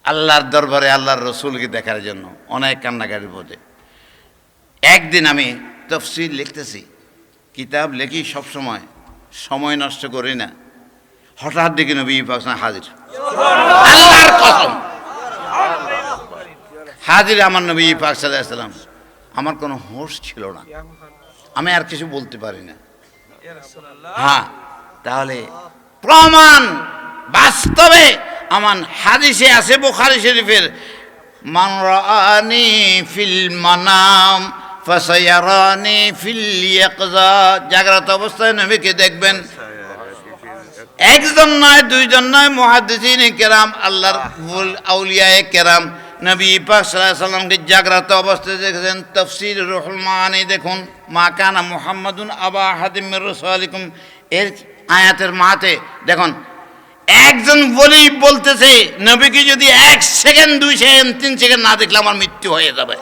আল্লাহর দরবারে আল্লাহর রসুলকে দেখার জন্য অনেক কান্নাকাটির পথে। একদিন আমি তফসির লিখতেছি, কিতাব লিখি সবসময়, সময় নষ্ট করি না। হঠাৎ দেখি নবী পাক হাজির, আল্লাহর কসম হাজির আমার নবী পাক সাল্লাল্লাহু আলাইহি ওয়াসাল্লাম। আমার কোনো হোশ ছিল না, আমি আর কিছু বলতে পারি না। হ্যাঁ, তাহলে প্রমাণ বাস্তবে আমার হাদিসে আছে বুখারী শরীফের, মান রাআনি ফিল মানাম ফাসায়ারানি ফিল ইয়াকযা। জাগ্রত অবস্থায় নবীকে দেখবেন। একজন নয়, দুইজন নয়, মুহাদ্দিসিনে কেরাম, আল্লাহর আউলিয়ায়ে কেরাম নবী পাক সাল্লাল্লাহু আলাইহি ওয়াসাল্লামকে জাগ্রত অবস্থায় দেখেছেন। তাফসীর রুহুল মাআনি দেখুন, মা কানা মুহাম্মাদুন আবা আহাদিম মির রাসূলিকুম, এর আয়াতের মাতে দেখুন একজন বলি বলতেছে নবীকে যদি 1 সেকেন্ড 2 সেকেন্ড 3 সেকেন্ড না দেখলে আমার মৃত্যু হয়ে যাবে।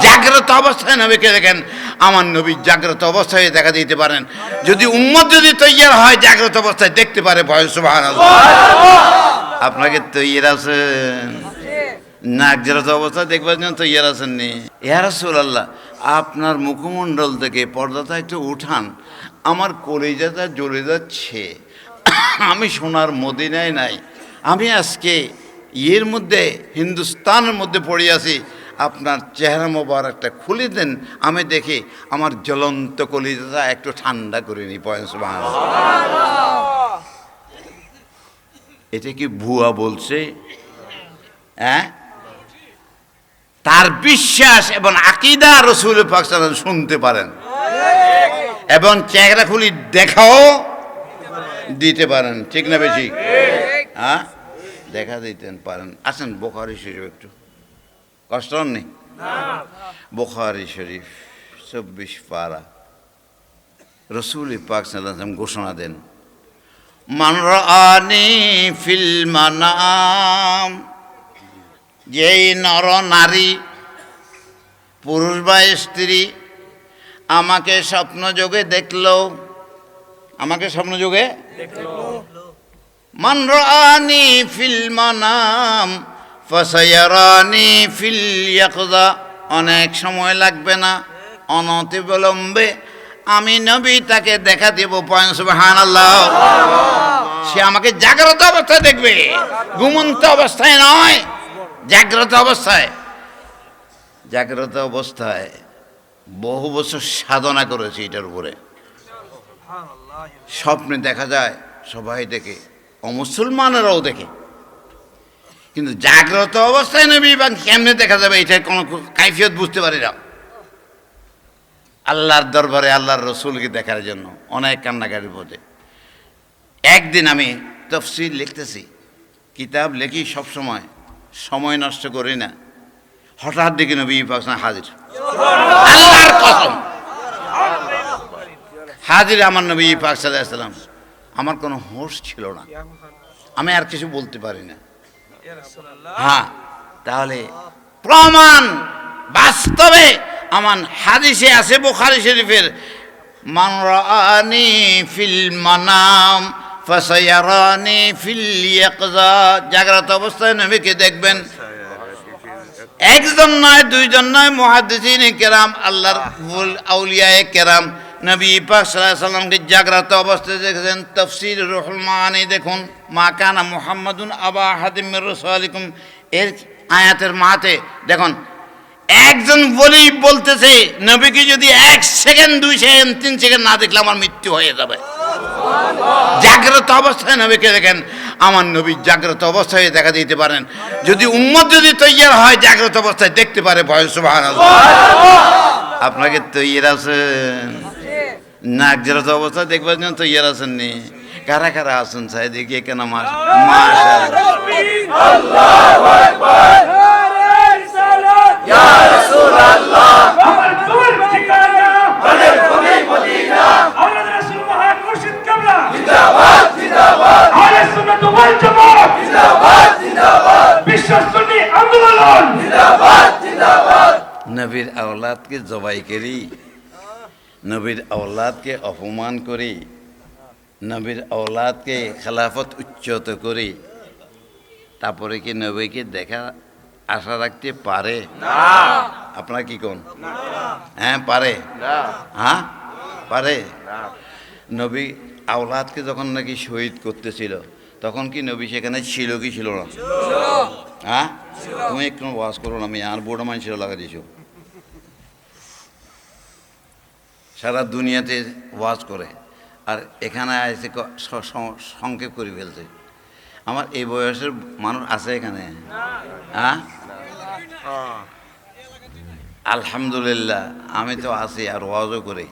জাগ্রত অবস্থায় নবীকে দেখেন, আমার নবী জাগ্রত অবস্থায় দেখা দিতে পারেন। যদি উম্মত যদি তৈয়ার হয় জাগ্রত অবস্থায় দেখতে পারে, ভয় সুবহানাল্লাহ। আপনাকে তৈয়ার আছেন না জাগ্রত অবস্থায় দেখবার জন্য তৈয়ার আছেন নি? ইয়া রাসূলুল্লাহ, আপনার মুখমণ্ডল থেকে পর্দাটা একটু উঠান, আমার কলিজাটা জ্বলে যাচ্ছে। আমি সোনার মদিনায় নাই, আমি আজকে এর মধ্যে হিন্দুস্তানের মধ্যে পড়ে আছি। আপনার চেহারা মোবারকটা খুলে দেন, আমি দেখি আমার জ্বলন্ত কলিজাটা একটু ঠান্ডা করে নি। পয়েন্ট সুবহানাল্লাহ। এটা কি ভুয়া বলছে? হ্যাঁ, তার বিশ্বাস এবং আকীদা রাসূল পাক সাল্লাল্লাহু আলাইহি ওয়াসাল্লাম শুনতে পারেন এবং চেহারা খুলি দেখাও দিতে পারেন, ঠিক না বেশি? হ্যাঁ, দেখা দিতে পারেন। আসেন বুখারী শরীফ, একটু কষ্ট নেই। বুখারী শরীফ 24 পারা, রাসূল পাক সাল্লাল্লাহু আলাইহি ওয়াসাল্লাম ঘোষণা দেন, মান রাআনি ফিল মানাম, যেই নর নারী পুরুষ বা স্ত্রী আমাকে স্বপ্ন যোগে দেখলো, আমাকে স্বপ্ন যোগে মান রাআনি ফিল মানাম ফাসায়ারানি ফিল ইয়াকযা, অনেক সময় লাগবে না, অনতিবিলম্বে আমি নবী তাকে দেখা দেব। পয়েন্ট সুবহানাল্লাহ। সে আমাকে জাগ্রত অবস্থায় দেখবে, ঘুমন্ত অবস্থায় নয়, জাগ্রত অবস্থায়। জাগ্রত অবস্থায় বহু বছর সাধনা করেছি এটার উপরে। স্বপ্নে দেখা যায়, সবাই দেখে, অমুসলমানেরাও দেখে, কিন্তু জাগ্রত অবস্থায় নবী বা কেমনে দেখা যাবে এটার কোনো কাইফিয়ত বুঝতে পারি না। আল্লাহর দরবারে আল্লাহর রসুলকে দেখার জন্য অনেক কান্নাকাটির পথে। একদিন আমি তফসির লিখতেছি, কিতাব লিখি সবসময়, সময় নষ্ট করি না। হঠাৎ দেখি নবী পাক হাজির, আল্লাহর কসম হাজির আমার নবী পাক সাল্লাল্লাহু আলাইহি ওয়াসাল্লাম। আমার কোনো হোশ ছিল না, আমি আর কিছু বলতে পারি না। হ্যাঁ, তাহলে প্রমাণ বাস্তবে আমার হাদিসে আছে বুখারী শরীফের, মান রাআনি ফিল মানাম ফাসায়ারানি ফিল ইয়াকযা। জাগ্রত অবস্থায় নবীকে দেখবেন। একজন নয়, দুইজন নয়, মুহাদ্দিসিনে কেরাম, আল্লাহর আউলিয়ায়ে কেরাম নবী পাক সাল্লাল্লাহু আলাইহি ওয়াসাল্লামকে জাগ্রত অবস্থায় দেখেছেন। তাফসীর রুহুল মাআনি দেখুন, মা কানা মুহাম্মাদুন আবা আহাদিম মির রাসূলিকুম, এর আয়াতের মাতে দেখুন একজন বলি বলতেছে নবীকে যদি 1 সেকেন্ড 2 সেকেন্ড 3 সেকেন্ড না দেখলে আমার মৃত্যু হয়ে যাবে। জাগ্রত অবস্থায় নবীকে দেখেন, আমার নবী জাগ্রত অবস্থায় দেখা দিতে পারেন। যদি উম্মত যদি তৈয়ার হয় জাগ্রত অবস্থায় দেখতে পারে, ভয় সুবহানাল্লাহ। আপনাকে তৈয়ার আছেন না জাগ্রত অবস্থায় দেখবার জন্য তৈয়ার আছেন নি? কারা কারা আছেন চাই দেখি কেন? মাশাআল্লাহ, আল্লাহু আকবার, ইয়া রাসূলুল্লাহ, আমার নূর ঠিকানা, আমাদের ভূমি মদিনা, আমাদের রাসূল মহান মুর্শিদ কিবলা জিন্দাবাদ জিন্দাবাদ, আহলে সুন্নাত ওয়াল জামাত জিন্দাবাদ জিন্দাবাদ, বিশ্ব সুন্নি আন্দোলন জিন্দাবাদ জিন্দাবাদ। নবীর আওলাদকে জবাই করি, নবীর আওলাদকে অপমান করি, নবীর আওলাদকে খেলাফত উচ্চত করি, তারপরে কি নবীকে দেখা আশা রাখতে পারে? আপনারা কি কোন? হ্যাঁ পারে। হ্যাঁ পারে। নবী আওলাদকে যখন নাকি শহীদ করতেছিল তখন কি নবী সেখানে ছিল কি ছিল না? হ্যাঁ তুমি একটু ওয়াজ করো না, আমি আর বড় মানুষের লাগা দিছো, সারা দুনিয়াতে ওয়াজ করে আর এখানে এসে সংক্ষেপ করে ফেলছে। আমার এই বয়সের মানুষ আছে এখানে? হ্যাঁ আলহামদুলিল্লাহ আমি তো আছি আর ওয়াজও করি।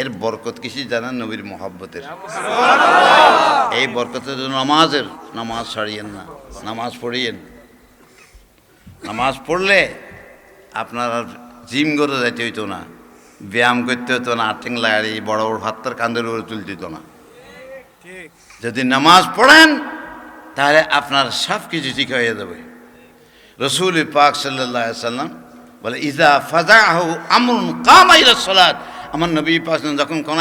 এর বরকত কিছু জানেন? নবীর মোহাব্বতের এই বরকতের জন্য নামাজ ছাড়িয়েন না, নামাজ পড়িয়েন। নামাজ পড়লে আপনার আর জিম করে যাইতে হইতো না, ব্যায়াম করতে হতো না, আর্থিং লাগাই বড় বড় ভাত্তার কান্দের উপরে তুলতে হতো না। যদি নামাজ পড়েন তাহলে আপনার সব কিছু ঠিক হয়ে যাবে। রসুল পাক সাল্লাল্লাহু আলাইহি সাল্লাম বলে ইজা ফাজাহু আমরুন কামা ইলা সালাত, আমার নবী পাক যখন কোন